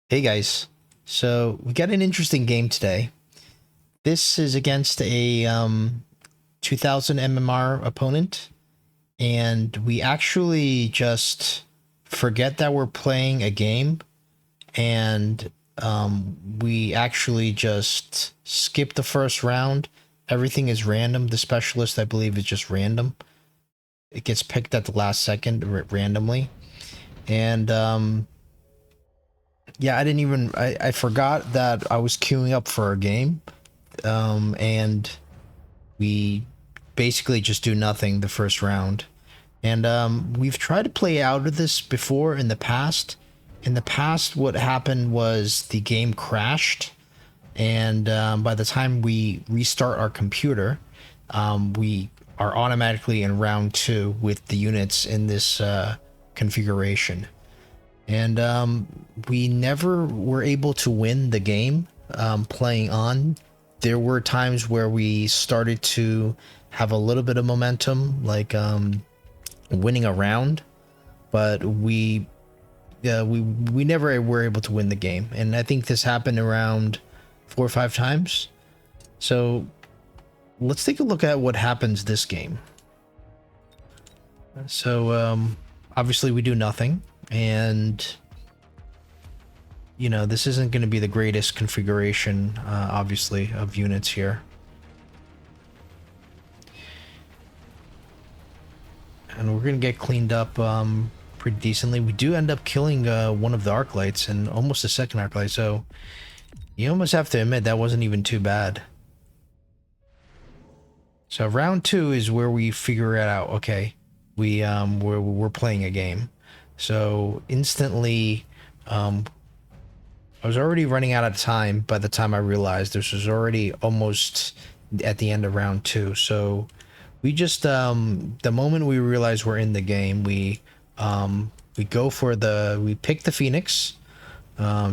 Hey guys, so we got an interesting game today. This is against a 2000 MMR opponent, and we actually just forget that we're playing a game, and we actually just skip the first round. Everything is random. The specialist, I believe, is just random. It gets picked at the last second randomly, and yeah, I forgot that I was queuing up for a game, and we basically just do nothing the first round. And we've tried to play out of this before in the past. In the past, what happened was the game crashed, and by the time we restart our computer, we are automatically in round two with the units in this configuration. And we never were able to win the game playing on. There were times where we started to have a little bit of momentum, like winning a round, but we never were able to win the game. And I think this happened around 4 or 5 times. So let's take a look at what happens this game. So obviously we do nothing, and this isn't going to be the greatest configuration, obviously, of units here. And we're going to get cleaned up pretty decently. We do end up killing one of the arc lights and almost a second arc light, so you almost have to admit that wasn't even too bad. So round two is where we figure it out. Okay, we're playing a game. So instantly, I was already running out of time by the time I realized this was already almost at the end of round two. So we just the moment we realize we're in the game, we pick the Phoenix,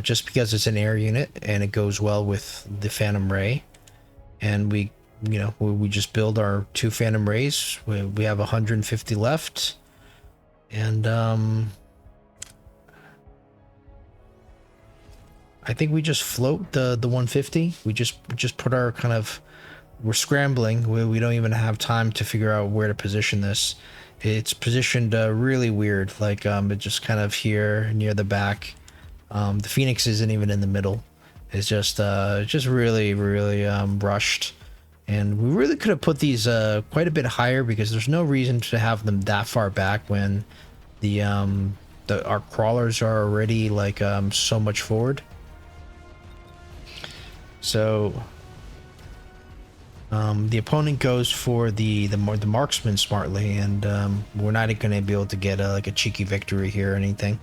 just because it's an air unit and it goes well with the Phantom Ray, and we just build our two Phantom Rays. We have 150 left, and I think we just float the 150. We just put our we're scrambling. We don't even have time to figure out where to position this. It's positioned really weird, like it just kind of here near the back. The Phoenix isn't even in the middle. It's just really rushed. And we really could have put these quite a bit higher, because there's no reason to have them that far back when our crawlers are already like so much forward. So the opponent goes for the marksman smartly, and we're not going to be able to get like a cheeky victory here or anything.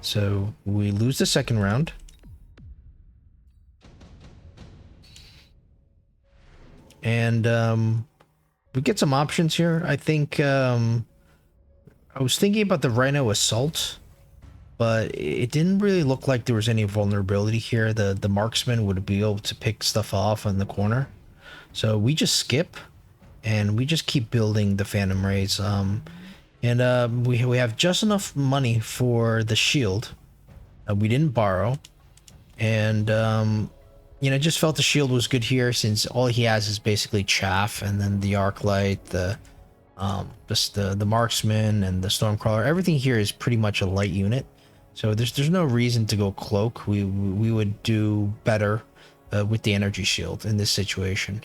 So we lose the second round. And we get some options here. I think I was thinking about the Rhino Assault, but it didn't really look like there was any vulnerability here. The marksman would be able to pick stuff off in the corner. So we just skip, and we just keep building the Phantom Rays. And we have just enough money for the shield. We didn't borrow, and just felt the shield was good here, since all he has is basically chaff, and then the arc light, the marksman, and the stormcrawler. Everything here is pretty much a light unit, so there's no reason to go cloak. We would do better with the energy shield in this situation.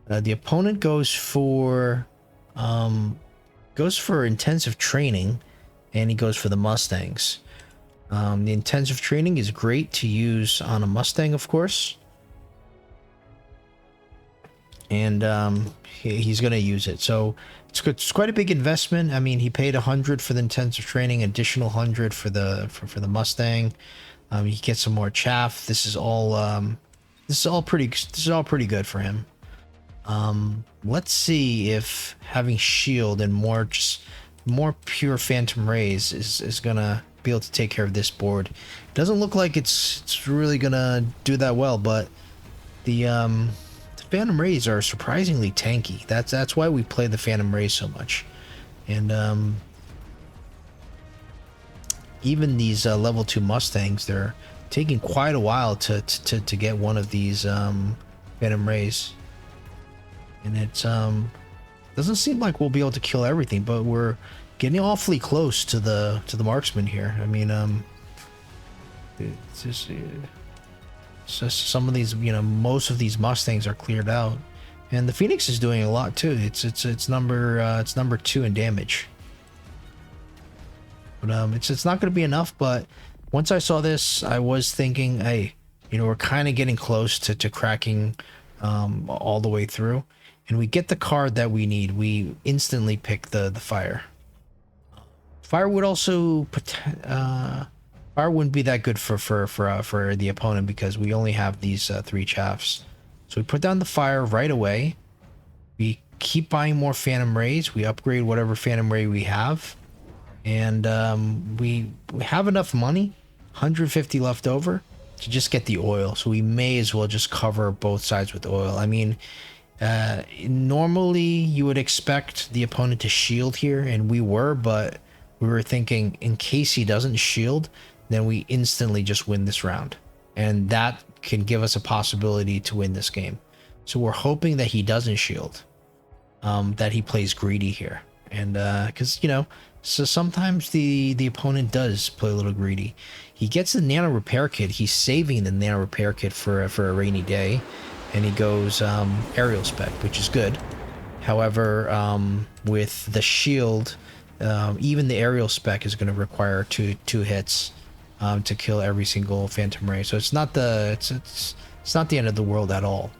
The opponent goes for intensive training, and he goes for the Mustangs. The intensive training is great to use on a Mustang, of course, and he's going to use it. So it's quite a big investment. I mean, he paid 100 for the intensive training, additional 100 for the Mustang. He gets some more chaff. This is all pretty good for him. Let's see if having shield and more pure Phantom Rays is gonna be able to take care of this board. It doesn't look like it's really gonna do that well, but the Phantom Rays are surprisingly tanky. That's why we play the Phantom Rays so much. And even these level 2 Mustangs, they're taking quite a while to get one of these Phantom Rays, and it's doesn't seem like we'll be able to kill everything, but we're getting awfully close to the marksman here. I mean, it's just some of these, most of these Mustangs are cleared out, and the Phoenix is doing a lot too. It's number 2 in damage, but it's not going to be enough. But once I saw this, I was thinking, hey, we're kind of getting close to cracking all the way through, and we get the card that we need. We instantly pick the fire. Fire would also fire wouldn't be that good for the opponent because we only have these 3 chaffs. So we put down the fire right away. We keep buying more Phantom Rays. We upgrade whatever Phantom Ray we have, and we have enough money, 150 left over, to just get the oil. So we may as well just cover both sides with oil. I mean, normally you would expect the opponent to shield here, and we were, but we were thinking in case he doesn't shield, then we instantly just win this round, and that can give us a possibility to win this game. So we're hoping that he doesn't shield, that he plays greedy here, and because so sometimes the opponent does play a little greedy. He gets the nano repair kit. He's saving the nano repair kit for a rainy day, and he goes aerial spec, which is good. However, with the shield, even the aerial spec is going to require two hits to kill every single Phantom Ray. So it's not it's not the end of the world at all.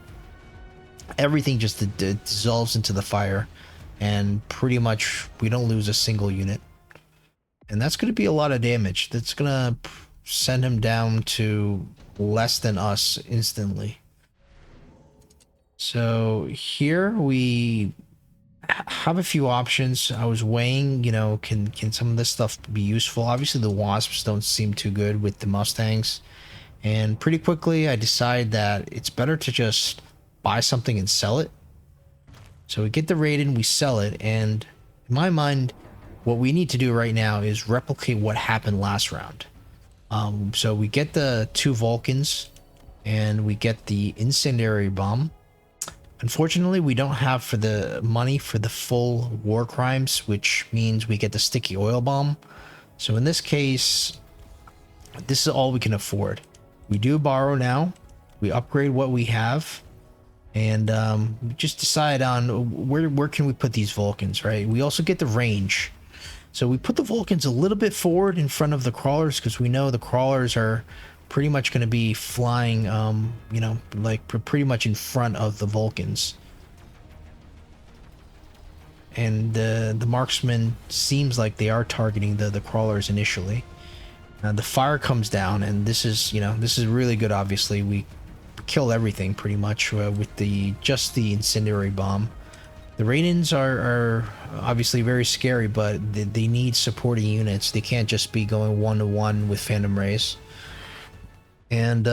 Everything just dissolves into the fire, and pretty much we don't lose a single unit. And that's going to be a lot of damage. That's going to send him down to less than us instantly. So here we have a few options. I was weighing, can some of this stuff be useful? Obviously the Wasps don't seem too good with the Mustangs, and pretty quickly I decide that it's better to just buy something and sell it. So we get the raid in, we sell it, and in my mind what we need to do right now is replicate what happened last round. So we get the 2 Vulcans and we get the incendiary bomb. Unfortunately, we don't have for the money for the full war crimes, which means we get the sticky oil bomb. So in this case, this is all we can afford. We do borrow now. We upgrade what we have, and we just decide on where can we put these Vulcans, right? We also get the range. So we put the Vulcans a little bit forward in front of the crawlers because we know the crawlers are pretty much going to be flying, like pretty much in front of the Vulcans. And the marksman seems like they are targeting the crawlers initially. The fire comes down, and this is really good. Obviously, we kill everything pretty much with just the incendiary bomb. The Raidens are obviously very scary, but they need supporting units. They can't just be going 1-to-1 with Phantom Rays. And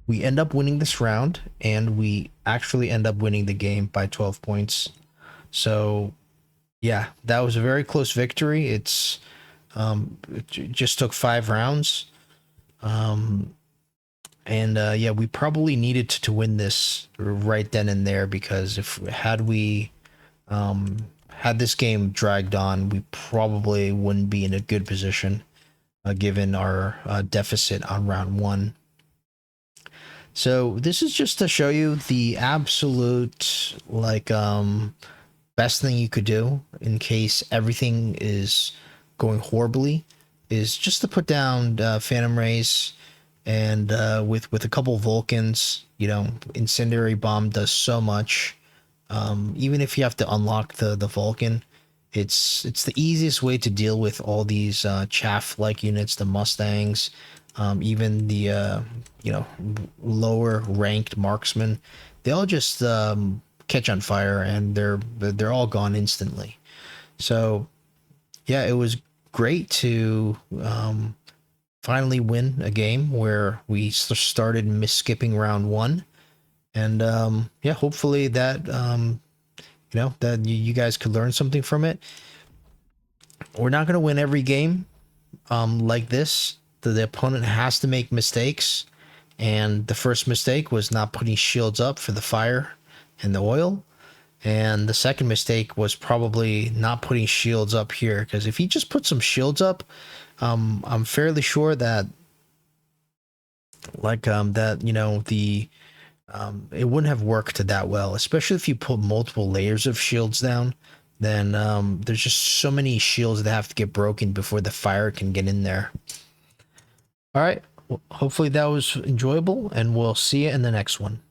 we end up winning this round, and we actually end up winning the game by 12 points. So yeah, that was a very close victory. It just took 5 rounds. Yeah, we probably needed to win this right then and there, because had this game dragged on, we probably wouldn't be in a good position, given our deficit on round 1. So this is just to show you the absolute best thing you could do in case everything is going horribly, is just to put down Phantom Rays. And with a couple Vulcans, incendiary bomb does so much. Even if you have to unlock the Vulcan, it's the easiest way to deal with all these chaff-like units, the Mustangs, even the lower ranked marksmen. They all just catch on fire, and they're all gone instantly. So yeah, it was great to finally win a game where we started skipping round 1, and yeah, hopefully that that you guys could learn something from it. We're not going to win every game like this, the opponent has to make mistakes, and the first mistake was not putting shields up for the fire and the oil. And the second mistake was probably not putting shields up here, because if he just put some shields up, I'm fairly sure that the it wouldn't have worked that well, especially if you put multiple layers of shields down. Then there's just so many shields that have to get broken before the fire can get in there. All right, well, hopefully that was enjoyable, and we'll see you in the next one.